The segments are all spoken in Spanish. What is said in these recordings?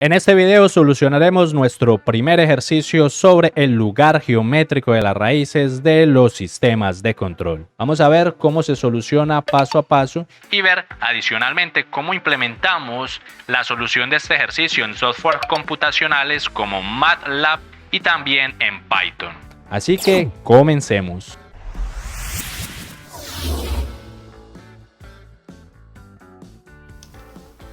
En este video solucionaremos nuestro primer ejercicio sobre el lugar geométrico de las raíces de los sistemas de control. Vamos a ver cómo se soluciona paso a paso y ver adicionalmente cómo implementamos la solución de este ejercicio en software computacionales como MATLAB y también en Python. Así que comencemos.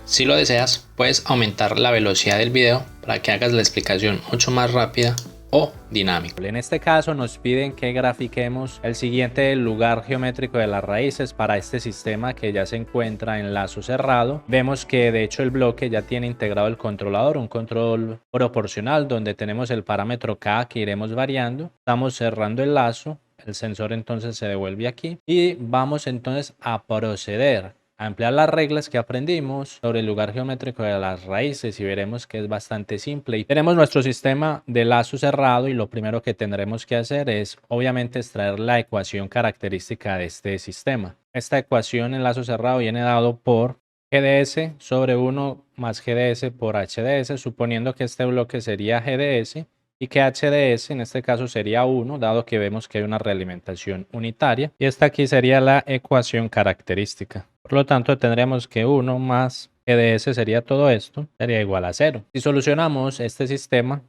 Si lo deseas, puedes aumentar la velocidad del video para que hagas la explicación mucho más rápida o dinámica. En este caso nos piden que grafiquemos el siguiente lugar geométrico de las raíces para este sistema que ya se encuentra en lazo cerrado. Vemos que de hecho el bloque ya tiene integrado el controlador, un control proporcional donde tenemos el parámetro K que iremos variando. Estamos cerrando el lazo, el sensor entonces se devuelve aquí y vamos entonces a proceder a emplear las reglas que aprendimos sobre el lugar geométrico de las raíces y veremos que es bastante simple. Y tenemos nuestro sistema de lazo cerrado y lo primero que tendremos que hacer es obviamente extraer la ecuación característica de este sistema. Esta ecuación en lazo cerrado viene dado por GDS sobre 1 más GDS por HDS, suponiendo que este bloque sería GDS y que HDS en este caso sería 1, dado que vemos que hay una realimentación unitaria. Y esta aquí sería la ecuación característica. Por lo tanto, tendríamos que 1 más GDS sería todo esto, sería igual a 0. Si solucionamos este sistema,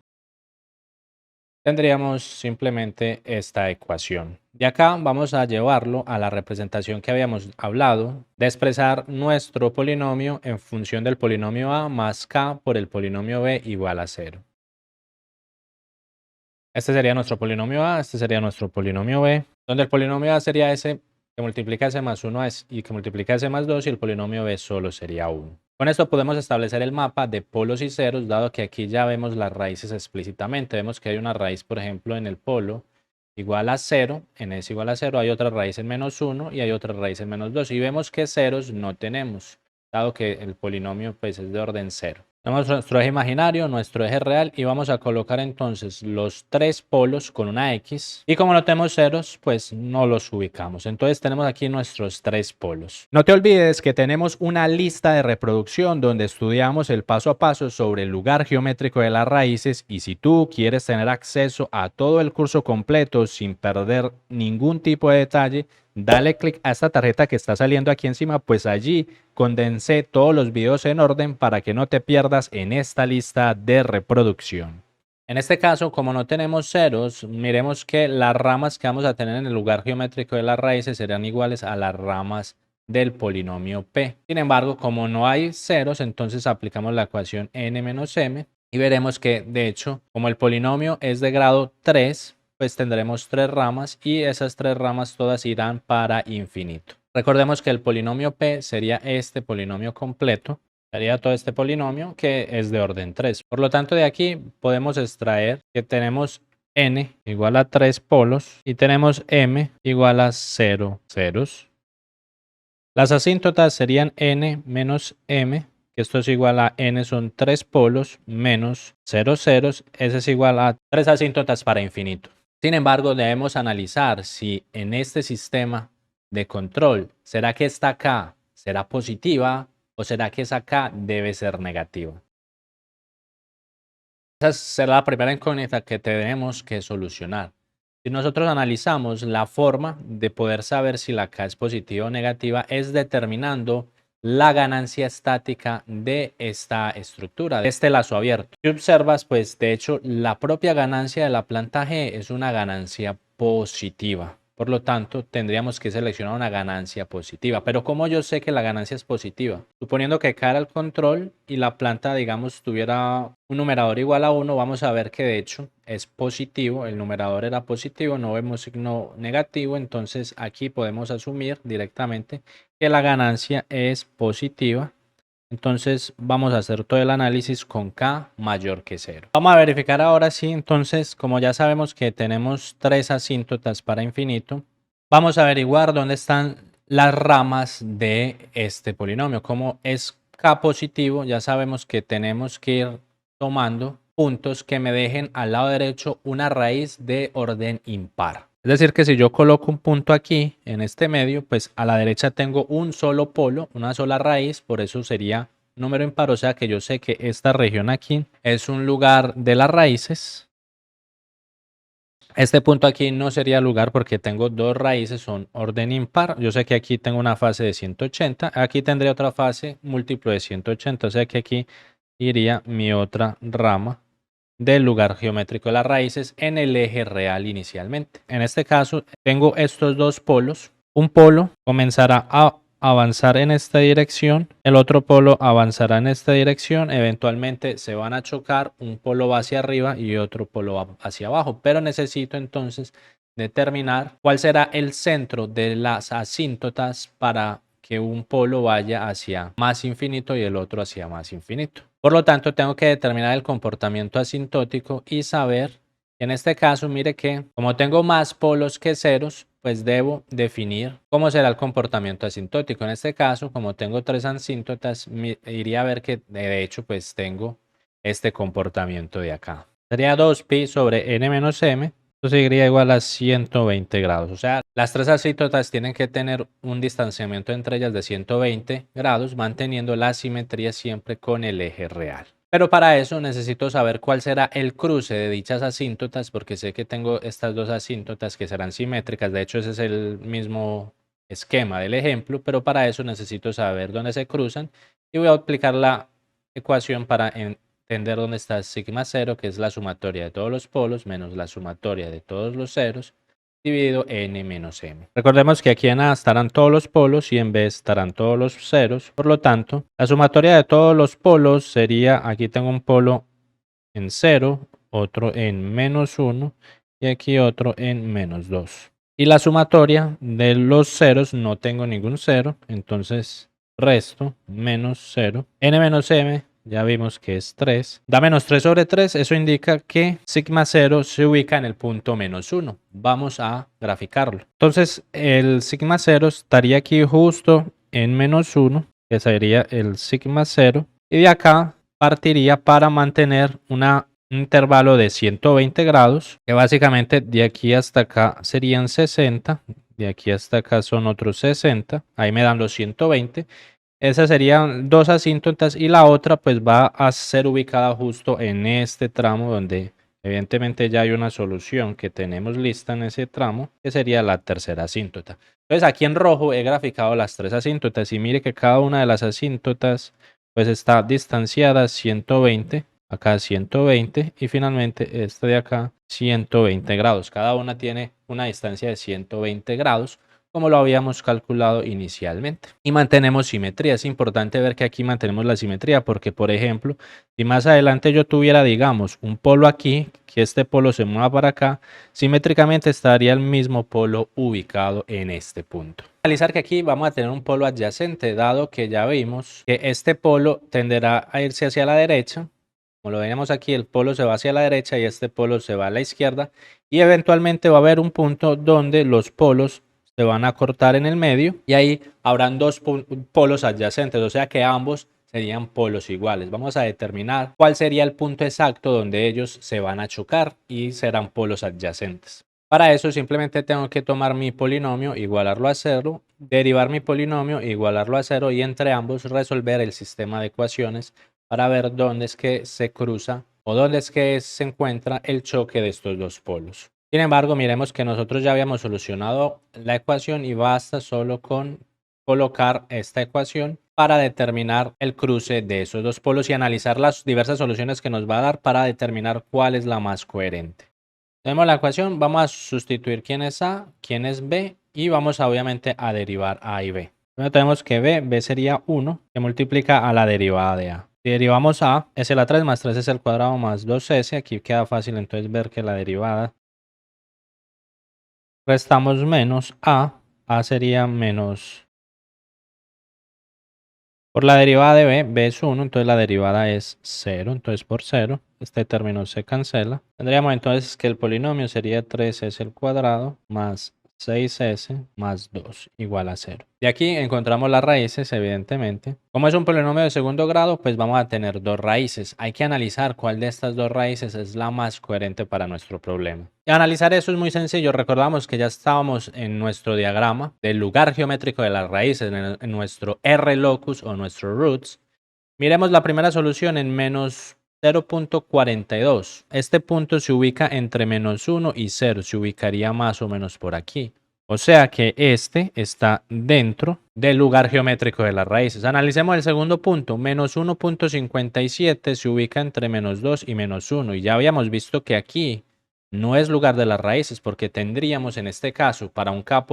tendríamos simplemente esta ecuación. De acá vamos a llevarlo a la representación que habíamos hablado de expresar nuestro polinomio en función del polinomio A más K por el polinomio B igual a 0. Este sería nuestro polinomio A, este sería nuestro polinomio B, donde el polinomio A sería ese que multiplica s más 1 y que multiplica s más 2 y el polinomio B solo sería 1. Con esto podemos establecer el mapa de polos y ceros, dado que aquí ya vemos las raíces explícitamente. Vemos que hay una raíz, por ejemplo, en el polo igual a 0, en S igual a 0, hay otra raíz en menos 1 y hay otra raíz en menos 2. Y vemos que ceros no tenemos, dado que el polinomio pues, es de orden 0. Tenemos nuestro eje imaginario, nuestro eje real y vamos a colocar entonces los tres polos con una X y como no tenemos ceros pues no los ubicamos. Entonces tenemos aquí nuestros tres polos. No te olvides que tenemos una lista de reproducción donde estudiamos el paso a paso sobre el lugar geométrico de las raíces y si tú quieres tener acceso a todo el curso completo sin perder ningún tipo de detalle, dale clic a esta tarjeta que está saliendo aquí encima, pues allí condensé todos los videos en orden para que no te pierdas en esta lista de reproducción. En este caso, como no tenemos ceros, miremos que las ramas que vamos a tener en el lugar geométrico de las raíces serán iguales a las ramas del polinomio P. Sin embargo, como no hay ceros, entonces aplicamos la ecuación n menos m y veremos que, de hecho, como el polinomio es de grado 3, pues tendremos tres ramas y esas tres ramas todas irán para infinito. Recordemos que el polinomio P sería este polinomio completo, sería todo este polinomio que es de orden 3. Por lo tanto, de aquí podemos extraer que tenemos n igual a 3 polos y tenemos m igual a 0 ceros. Las asíntotas serían n menos m, que esto es igual a n son 3 polos menos 0 ceros, ese es igual a 3 asíntotas para infinito. Sin embargo, debemos analizar si en este sistema de control, ¿será que esta K será positiva o será que esa K debe ser negativa? Esa será la primera incógnita que tenemos que solucionar. Si nosotros analizamos la forma de poder saber si la K es positiva o negativa es determinando la ganancia estática de esta estructura, de este lazo abierto. Si observas, pues de hecho la propia ganancia de la planta G es una ganancia positiva. Por lo tanto, tendríamos que seleccionar una ganancia positiva. Pero ¿cómo yo sé que la ganancia es positiva? Suponiendo que K era el control y la planta, digamos, tuviera un numerador igual a 1, vamos a ver que de hecho es positivo. El numerador era positivo, no vemos signo negativo. Entonces aquí podemos asumir directamente que la ganancia es positiva. Entonces vamos a hacer todo el análisis con K mayor que 0. Vamos a verificar ahora sí, entonces como ya sabemos que tenemos tres asíntotas para infinito, vamos a averiguar dónde están las ramas de este polinomio. Como es K positivo, ya sabemos que tenemos que ir tomando puntos que me dejen al lado derecho una raíz de orden impar. Es decir que si yo coloco un punto aquí en este medio, pues a la derecha tengo un solo polo, una sola raíz, por eso sería número impar, o sea que yo sé que esta región aquí es un lugar de las raíces. Este punto aquí no sería lugar porque tengo dos raíces, son orden impar. Yo sé que aquí tengo una fase de 180, aquí tendré otra fase múltiplo de 180, o sea que aquí iría mi otra rama del lugar geométrico de las raíces en el eje real inicialmente. En este caso tengo estos dos polos. Un polo comenzará a avanzar en esta dirección, el otro polo avanzará en esta dirección, eventualmente se van a chocar, un polo va hacia arriba y otro polo va hacia abajo, pero necesito entonces determinar cuál será el centro de las asíntotas para que un polo vaya hacia más infinito y el otro hacia más infinito. Por lo tanto, tengo que determinar el comportamiento asintótico y saber, en este caso, mire que como tengo más polos que ceros, pues debo definir cómo será el comportamiento asintótico. En este caso, como tengo tres asíntotas, iría a ver que de hecho pues tengo este comportamiento de acá. Sería 2pi sobre n menos m. Esto sería igual a 120 grados. O sea, las tres asíntotas tienen que tener un distanciamiento entre ellas de 120 grados, manteniendo la simetría siempre con el eje real. Pero para eso necesito saber cuál será el cruce de dichas asíntotas, porque sé que tengo estas dos asíntotas que serán simétricas. De hecho, ese es el mismo esquema del ejemplo, pero para eso necesito saber dónde se cruzan y voy a aplicar la ecuación para entender dónde está sigma 0, que es la sumatoria de todos los polos menos la sumatoria de todos los ceros, dividido n menos m. Recordemos que aquí en A estarán todos los polos y en B estarán todos los ceros. Por lo tanto, la sumatoria de todos los polos sería, aquí tengo un polo en 0, otro en menos 1 y aquí otro en menos 2. Y la sumatoria de los ceros, no tengo ningún cero, entonces resto menos 0. N menos m ya vimos que es 3. Da menos 3 sobre 3, eso indica que sigma 0 se ubica en el punto menos 1. Vamos a graficarlo. Entonces el sigma 0 estaría aquí justo en menos 1, que sería el sigma 0. Y de acá partiría para mantener un intervalo de 120 grados, que básicamente de aquí hasta acá serían 60. De aquí hasta acá son otros 60. Ahí me dan los 120. Esas serían dos asíntotas y la otra pues va a ser ubicada justo en este tramo donde evidentemente ya hay una solución que tenemos lista en ese tramo, que sería la tercera asíntota. Entonces aquí en rojo he graficado las tres asíntotas y mire que cada una de las asíntotas pues está distanciada 120, acá 120 y finalmente esta de acá 120 grados. Cada una tiene una distancia de 120 grados, como lo habíamos calculado inicialmente. Y mantenemos simetría. Es importante ver que aquí mantenemos la simetría porque, por ejemplo, si más adelante yo tuviera, digamos, un polo aquí, que este polo se mueva para acá, simétricamente estaría el mismo polo ubicado en este punto. Analizar que aquí vamos a tener un polo adyacente, dado que ya vimos que este polo tenderá a irse hacia la derecha. Como lo veíamos aquí, el polo se va hacia la derecha y este polo se va a la izquierda. Y eventualmente va a haber un punto donde los polos se van a cortar en el medio y ahí habrán dos polos adyacentes, o sea que ambos serían polos iguales. Vamos a determinar cuál sería el punto exacto donde ellos se van a chocar y serán polos adyacentes. Para eso simplemente tengo que tomar mi polinomio, igualarlo a 0, derivar mi polinomio, igualarlo a 0 y entre ambos resolver el sistema de ecuaciones para ver dónde es que se cruza o dónde es que se encuentra el choque de estos dos polos. Sin embargo, miremos que nosotros ya habíamos solucionado la ecuación y basta solo con colocar esta ecuación para determinar el cruce de esos dos polos y analizar las diversas soluciones que nos va a dar para determinar cuál es la más coherente. Tenemos la ecuación, vamos a sustituir quién es A, quién es B y vamos a, obviamente a derivar A y B. Primero tenemos que B sería 1 que multiplica a la derivada de A. Si derivamos A, es el A3 más 3 es el cuadrado más 2S, aquí queda fácil entonces ver que la derivada restamos menos A sería menos, por la derivada de B es 1, entonces la derivada es 0, entonces por 0, este término se cancela. Tendríamos entonces que el polinomio sería 3s al cuadrado más 6s más 2 igual a 0. De aquí encontramos las raíces, evidentemente. Como es un polinomio de segundo grado, pues vamos a tener dos raíces. Hay que analizar cuál de estas dos raíces es la más coherente para nuestro problema. Y analizar eso es muy sencillo. Recordamos que ya estábamos en nuestro diagrama del lugar geométrico de las raíces, en nuestro R locus o nuestro roots. Miremos la primera solución en menos 0.42. Este punto se ubica entre menos 1 y 0, se ubicaría más o menos por aquí. O sea que este está dentro del lugar geométrico de las raíces. Analicemos el segundo punto. Menos 1.57 se ubica entre menos 2 y menos 1. Y ya habíamos visto que aquí no es lugar de las raíces porque tendríamos en este caso para un K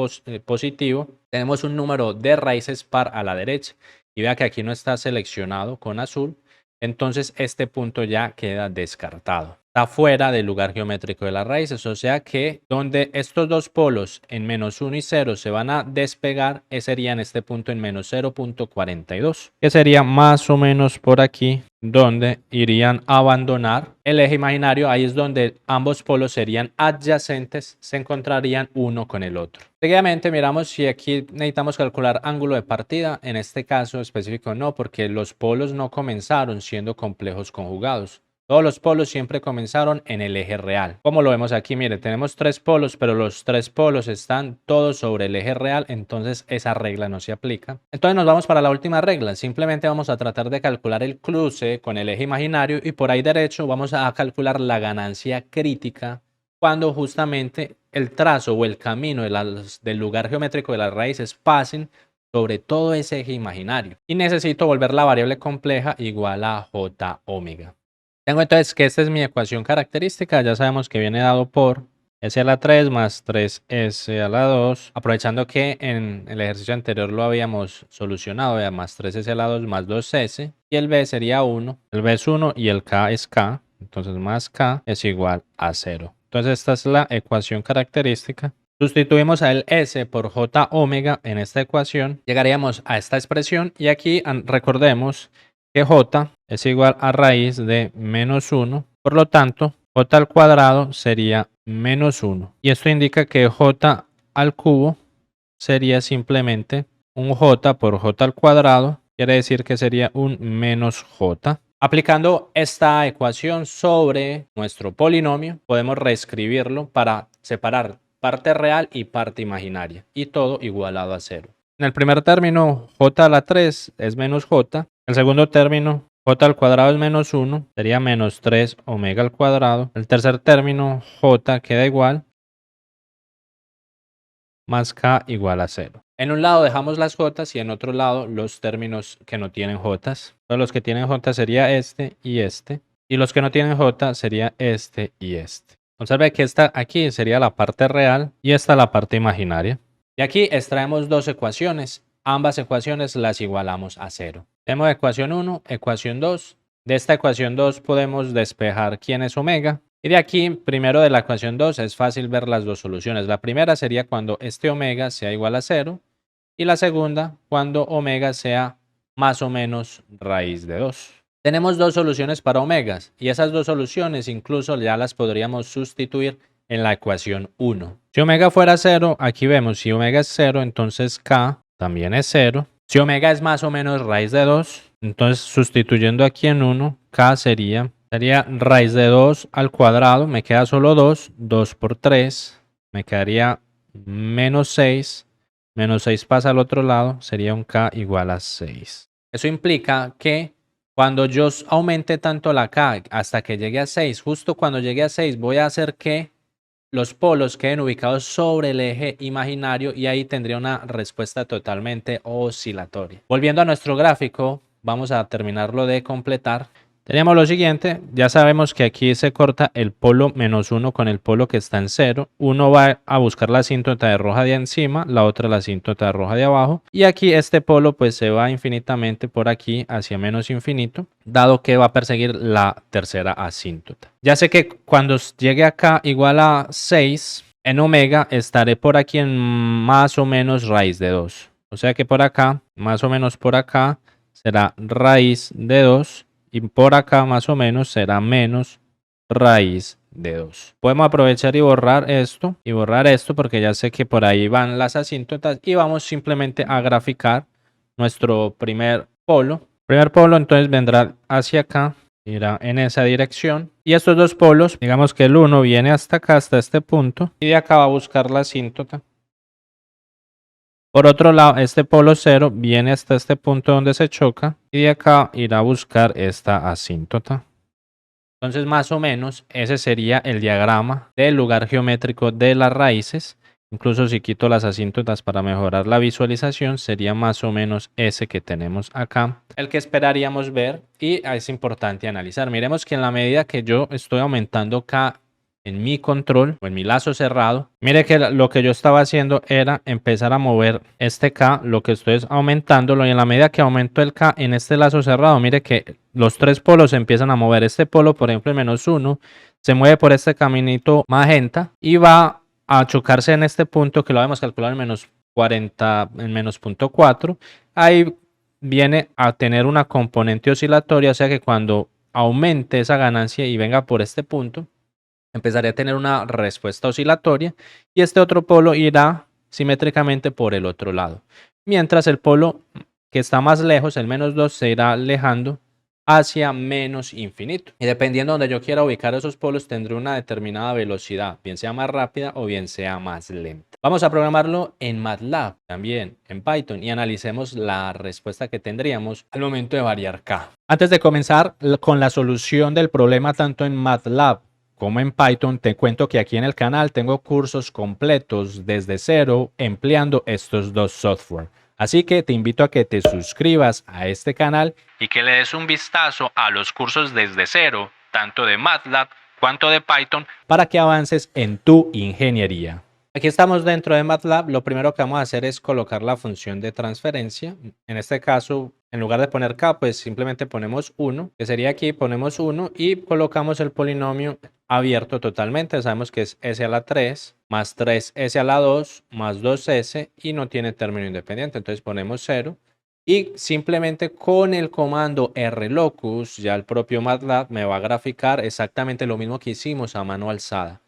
positivo, tenemos un número de raíces par a la derecha. Y vea que aquí no está seleccionado con azul. Entonces este punto ya queda descartado. Está fuera del lugar geométrico de las raíces, o sea que donde estos dos polos en menos 1 y 0 se van a despegar, sería en este punto en menos 0.42, que sería más o menos por aquí, donde irían a abandonar el eje imaginario. Ahí es donde ambos polos serían adyacentes, se encontrarían uno con el otro. Seguidamente miramos si aquí necesitamos calcular ángulo de partida. En este caso específico no, porque los polos no comenzaron siendo complejos conjugados. Todos los polos siempre comenzaron en el eje real. Como lo vemos aquí, mire, tenemos tres polos, pero los tres polos están todos sobre el eje real, entonces esa regla no se aplica. Entonces nos vamos para la última regla. Simplemente vamos a tratar de calcular el cruce con el eje imaginario y por ahí derecho vamos a calcular la ganancia crítica cuando justamente el trazo o el camino del lugar geométrico de las raíces pasen sobre todo ese eje imaginario. Y necesito volver la variable compleja igual a j omega. Tengo entonces que esta es mi ecuación característica, ya sabemos que viene dado por s a la 3 más 3s a la 2, aprovechando que en el ejercicio anterior lo habíamos solucionado, ya más 3s a la 2 más 2s, y el b sería 1, el b es 1 y el k es k, entonces más k es igual a 0. Entonces esta es la ecuación característica. Sustituimos a el s por j omega en esta ecuación, llegaríamos a esta expresión y aquí recordemos que j es igual a raíz de menos 1, por lo tanto j al cuadrado sería menos 1. Y esto indica que j al cubo sería simplemente un j por j al cuadrado, quiere decir que sería un menos j. Aplicando esta ecuación sobre nuestro polinomio, podemos reescribirlo para separar parte real y parte imaginaria, y todo igualado a 0. En el primer término, j a la 3 es menos j. El segundo término, j al cuadrado es menos 1, sería menos 3 omega al cuadrado. El tercer término, j queda igual, más k igual a 0. En un lado dejamos las j y en otro lado los términos que no tienen j. Entonces los que tienen j sería este, y los que no tienen j sería este y este. Observe que esta aquí sería la parte real y esta la parte imaginaria. Y aquí extraemos dos ecuaciones. Ambas ecuaciones las igualamos a 0. Tenemos ecuación 1, ecuación 2. De esta ecuación 2 podemos despejar quién es omega. Y de aquí, primero de la ecuación 2, es fácil ver las dos soluciones. La primera sería cuando este omega sea igual a 0. Y la segunda, cuando omega sea más o menos raíz de 2. Tenemos dos soluciones para omegas. Y esas dos soluciones incluso ya las podríamos sustituir en la ecuación 1. Si omega fuera 0, aquí vemos, si omega es 0, entonces k también es 0. Si omega es más o menos raíz de 2, entonces sustituyendo aquí en 1, k sería raíz de 2 al cuadrado, me queda solo 2, 2 por 3, me quedaría menos 6, menos 6 pasa al otro lado, sería un k igual a 6. Eso implica que cuando yo aumente tanto la k hasta que llegue a 6, justo cuando llegue a 6 voy a hacer que los polos queden ubicados sobre el eje imaginario y ahí tendría una respuesta totalmente oscilatoria. Volviendo a nuestro gráfico, vamos a terminarlo de completar. Tenemos lo siguiente, ya sabemos que aquí se corta el polo menos 1 con el polo que está en 0. Uno va a buscar la asíntota de roja de encima, la otra la asíntota de roja de abajo. Y aquí este polo pues se va infinitamente por aquí hacia menos infinito, dado que va a perseguir la tercera asíntota. Ya sé que cuando llegue acá igual a 6, en omega estaré por aquí en más o menos raíz de 2. O sea que por acá, más o menos por acá, será raíz de 2. Y por acá más o menos será menos raíz de 2. Podemos aprovechar y borrar esto porque ya sé que por ahí van las asíntotas y vamos simplemente a graficar nuestro primer polo. Primer polo entonces vendrá hacia acá, irá en esa dirección. Y estos dos polos, digamos que el uno viene hasta acá, hasta este punto, y de acá va a buscar la asíntota Por otro lado, este polo cero viene hasta este punto donde se choca y de acá irá a buscar esta asíntota. Entonces, más o menos, ese sería el diagrama del lugar geométrico de las raíces. Incluso si quito las asíntotas para mejorar la visualización, sería más o menos ese que tenemos acá, el que esperaríamos ver, y es importante analizar. Miremos que en la medida que yo estoy aumentando K en mi control o en mi lazo cerrado, mire que lo que yo estaba haciendo era empezar a mover este K, lo que estoy es aumentándolo, y en la medida que aumento el K en este lazo cerrado, mire que los tres polos se empiezan a mover. Este polo, por ejemplo, el -1, se mueve por este caminito magenta y va a chocarse en este punto que lo habíamos calculado en menos 40, en menos 0.4. Ahí viene a tener una componente oscilatoria, o sea que cuando aumente esa ganancia y venga por este punto, empezaría a tener una respuesta oscilatoria y este otro polo irá simétricamente por el otro lado. Mientras el polo que está más lejos, el -2, se irá alejando hacia menos infinito. Y dependiendo de donde yo quiera ubicar esos polos, tendré una determinada velocidad, bien sea más rápida o bien sea más lenta. Vamos a programarlo en MATLAB, también en Python, y analicemos la respuesta que tendríamos al momento de variar K. Antes de comenzar con la solución del problema tanto en MATLAB como en Python, te cuento que aquí en el canal tengo cursos completos desde cero empleando estos dos software. Así que te invito a que te suscribas a este canal y que le des un vistazo a los cursos desde cero, tanto de MATLAB cuanto de Python, para que avances en tu ingeniería. Aquí estamos dentro de MATLAB. Lo primero que vamos a hacer es colocar la función de transferencia. En este caso, en lugar de poner K, pues simplemente ponemos 1, que sería aquí, ponemos 1 y colocamos el polinomio abierto totalmente. Sabemos que es s a la 3 más 3s a la 2 más 2s y no tiene término independiente. Entonces ponemos 0 y simplemente con el comando rlocus, ya el propio MATLAB me va a graficar exactamente lo mismo que hicimos a mano alzada.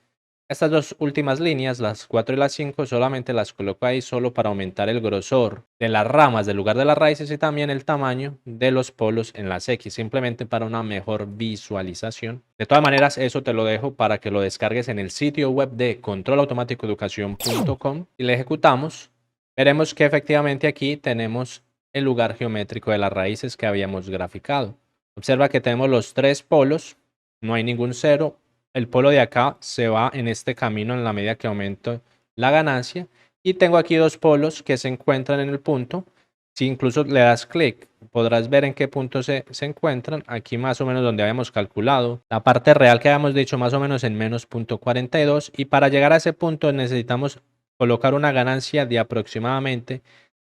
Estas dos últimas líneas, las 4 y las 5, solamente las coloco ahí solo para aumentar el grosor de las ramas del lugar de las raíces y también el tamaño de los polos en las X, simplemente para una mejor visualización. De todas maneras, eso te lo dejo para que lo descargues en el sitio web de controlautomaticoeducacion.com y le ejecutamos. Veremos que efectivamente aquí tenemos el lugar geométrico de las raíces que habíamos graficado. Observa que tenemos los tres polos, no hay ningún cero. El polo de acá se va en este camino en la medida que aumento la ganancia. Y tengo aquí dos polos que se encuentran en el punto. Si incluso le das clic, podrás ver en qué punto se encuentran. Aquí más o menos donde habíamos calculado. La parte real que habíamos dicho más o menos en menos 0.42. Y para llegar a ese punto necesitamos colocar una ganancia de aproximadamente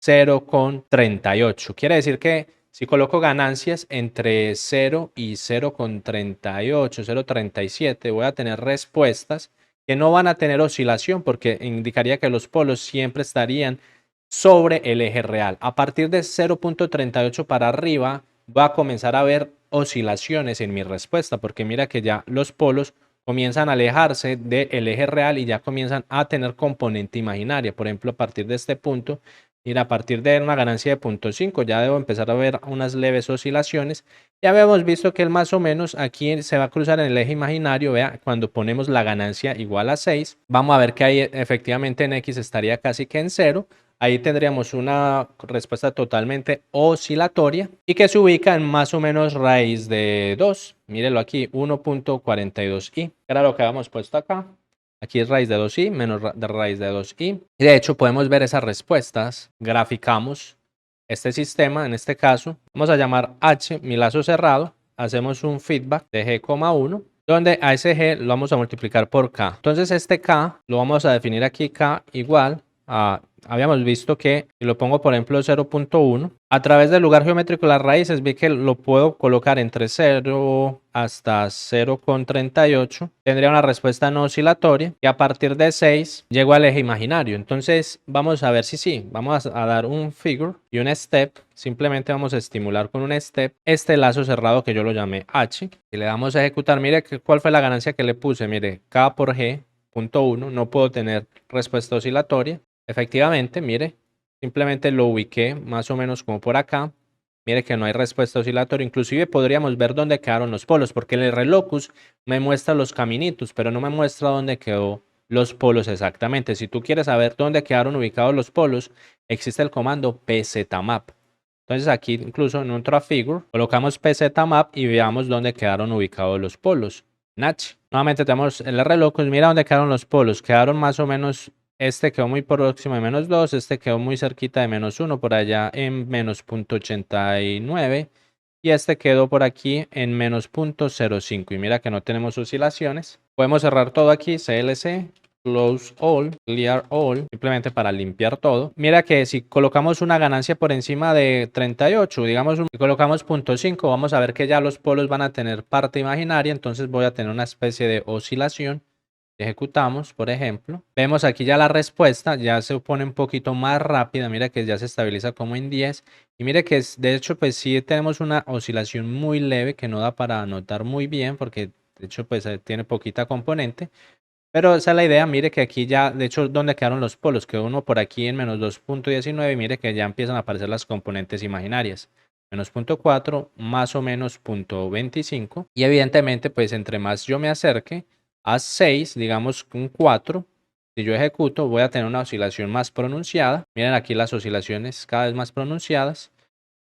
0,38. Quiere decir que si coloco ganancias entre 0 y 0,38, 0,37, voy a tener respuestas que no van a tener oscilación porque indicaría que los polos siempre estarían sobre el eje real. A partir de 0,38 para arriba va a comenzar a ver oscilaciones en mi respuesta porque mira que ya los polos comienzan a alejarse del eje real y ya comienzan a tener componente imaginaria. Por ejemplo, a partir de este punto, mira, a partir de una ganancia de 0.5 ya debo empezar a ver unas leves oscilaciones. Ya habíamos visto que el más o menos aquí se va a cruzar en el eje imaginario. Vea, cuando ponemos la ganancia igual a 6, vamos a ver que ahí efectivamente en X estaría casi que en 0. Ahí tendríamos una respuesta totalmente oscilatoria y que se ubica en más o menos raíz de 2. Mírelo aquí, 1,42i. Era lo que habíamos puesto acá. Aquí es raíz de 2i menos de raíz de 2i. Y de hecho podemos ver esas respuestas. Graficamos este sistema, en este caso. Vamos a llamar h, mi lazo cerrado. Hacemos un feedback de g,1, donde a ese g lo vamos a multiplicar por k. Entonces este k lo vamos a definir aquí, k igual a... Habíamos visto que, si lo pongo por ejemplo 0,1, a través del lugar geométrico de las raíces vi que lo puedo colocar entre 0 hasta 0,38. Tendría una respuesta no oscilatoria y a partir de 6 llego al eje imaginario. Entonces vamos a ver si sí. Vamos a dar un figure y un step. Simplemente vamos a estimular con un step este lazo cerrado que yo lo llamé h. Y le damos a ejecutar. Mire cuál fue la ganancia que le puse. Mire, k por g, punto 1. No puedo tener respuesta oscilatoria. Efectivamente, mire, simplemente lo ubiqué más o menos como por acá. Mire que no hay respuesta oscilatoria. Inclusive podríamos ver dónde quedaron los polos, porque el rlocus me muestra los caminitos, pero no me muestra dónde quedó los polos exactamente. Si tú quieres saber dónde quedaron ubicados los polos, existe el comando pzmap. Entonces aquí incluso en nuestra figure colocamos pzmap y veamos dónde quedaron ubicados los polos. Natch. Nuevamente tenemos el RLocus. Mira dónde quedaron los polos. Quedaron más o menos, este quedó muy próximo de -2, este quedó muy cerquita de -1, por allá en menos 0.89 y este quedó por aquí en menos 0.05. Y mira que no tenemos oscilaciones. Podemos cerrar todo aquí, CLC. Close all, clear all, simplemente para limpiar todo. Mira que si colocamos una ganancia por encima de 38, digamos, si colocamos 0.5, vamos a ver que ya los polos van a tener parte imaginaria, entonces voy a tener una especie de oscilación. Ejecutamos, por ejemplo. Vemos aquí ya la respuesta, ya se pone un poquito más rápida, mira que ya se estabiliza como en 10. Y mire que de hecho pues sí tenemos una oscilación muy leve que no da para notar muy bien porque de hecho pues tiene poquita componente. Pero esa es la idea, mire que aquí ya, de hecho, ¿dónde quedaron los polos? Quedó uno por aquí en menos 2.19 y mire que ya empiezan a aparecer las componentes imaginarias. Menos 0.4, más o menos 0.25. Y evidentemente, pues entre más yo me acerque a 6, digamos un 4, si yo ejecuto, voy a tener una oscilación más pronunciada. Miren aquí las oscilaciones cada vez más pronunciadas.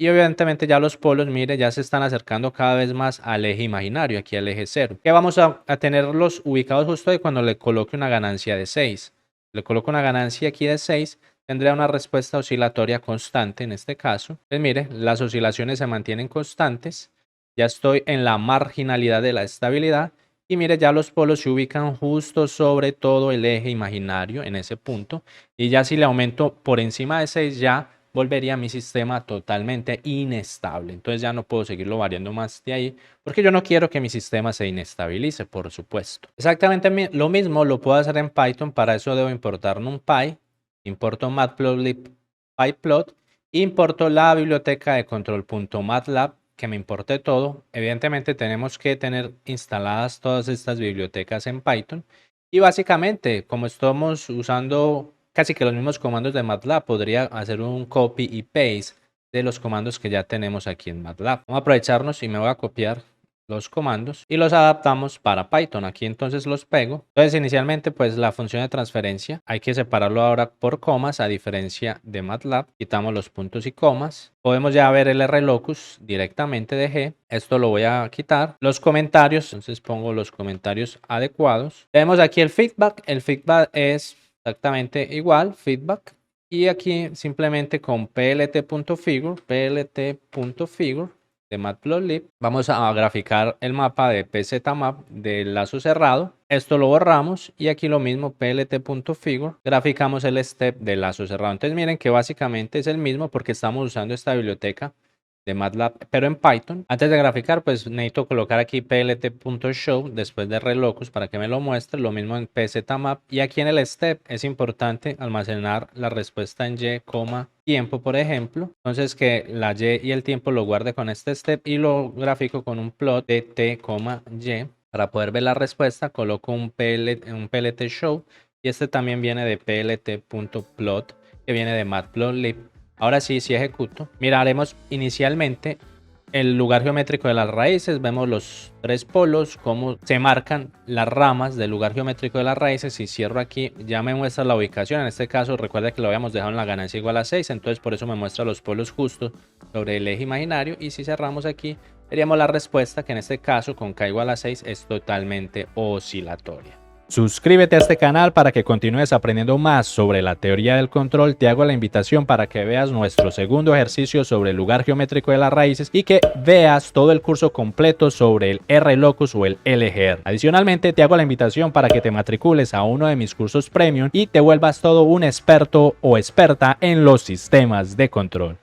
Y evidentemente ya los polos, mire, ya se están acercando cada vez más al eje imaginario, aquí al eje 0. Que vamos a tenerlos ubicados justo ahí cuando le coloque una ganancia de 6. Le coloco una ganancia aquí de 6, tendría una respuesta oscilatoria constante en este caso. Pues mire, las oscilaciones se mantienen constantes. Ya estoy en la marginalidad de la estabilidad. Y mire, ya los polos se ubican justo sobre todo el eje imaginario en ese punto. Y ya si le aumento por encima de 6, ya volvería mi sistema totalmente inestable. Entonces ya no puedo seguirlo variando más de ahí porque yo no quiero que mi sistema se inestabilice, por supuesto. Exactamente lo mismo lo puedo hacer en Python. Para eso debo importar NumPy, importo matplotlib pyplot, importo la biblioteca de control.matlab que me importe todo. Evidentemente tenemos que tener instaladas todas estas bibliotecas en Python y básicamente como estamos usando casi que los mismos comandos de MATLAB, podría hacer un copy y paste de los comandos que ya tenemos aquí en MATLAB. Vamos a aprovecharnos y me voy a copiar los comandos y los adaptamos para Python. Aquí entonces los pego. Entonces inicialmente pues la función de transferencia hay que separarlo ahora por comas a diferencia de MATLAB. Quitamos los puntos y comas. Podemos ya ver el RLocus directamente de G. Esto lo voy a quitar. Los comentarios, entonces pongo los comentarios adecuados. Tenemos aquí el feedback. El feedback es exactamente igual, feedback, y aquí simplemente con plt.figure de matplotlib vamos a graficar el mapa de pzmap del lazo cerrado. Esto lo borramos y aquí lo mismo, plt.figure, graficamos el step del lazo cerrado. Entonces miren que básicamente es el mismo porque estamos usando esta biblioteca de MATLAB, pero en Python. Antes de graficar, pues necesito colocar aquí plt.show después de RLocus para que me lo muestre. Lo mismo en pzmap. Y aquí en el step es importante almacenar la respuesta en y, tiempo, por ejemplo. Entonces que la y y el tiempo lo guarde con este step y lo grafico con un plot de t, y. Para poder ver la respuesta, coloco un plt show y este también viene de plt.plot que viene de matplotlib. Ahora sí, si ejecuto, miraremos inicialmente el lugar geométrico de las raíces. Vemos los tres polos, cómo se marcan las ramas del lugar geométrico de las raíces. Si cierro aquí, ya me muestra la ubicación. En este caso, recuerda que lo habíamos dejado en la ganancia igual a 6. Entonces, por eso me muestra los polos justo sobre el eje imaginario. Y si cerramos aquí, veríamos la respuesta, que en este caso, con k igual a 6, es totalmente oscilatoria. Suscríbete a este canal para que continúes aprendiendo más sobre la teoría del control. Te hago la invitación para que veas nuestro segundo ejercicio sobre el lugar geométrico de las raíces y que veas todo el curso completo sobre el RLocus o el LGR. Adicionalmente, te hago la invitación para que te matricules a uno de mis cursos premium y te vuelvas todo un experto o experta en los sistemas de control.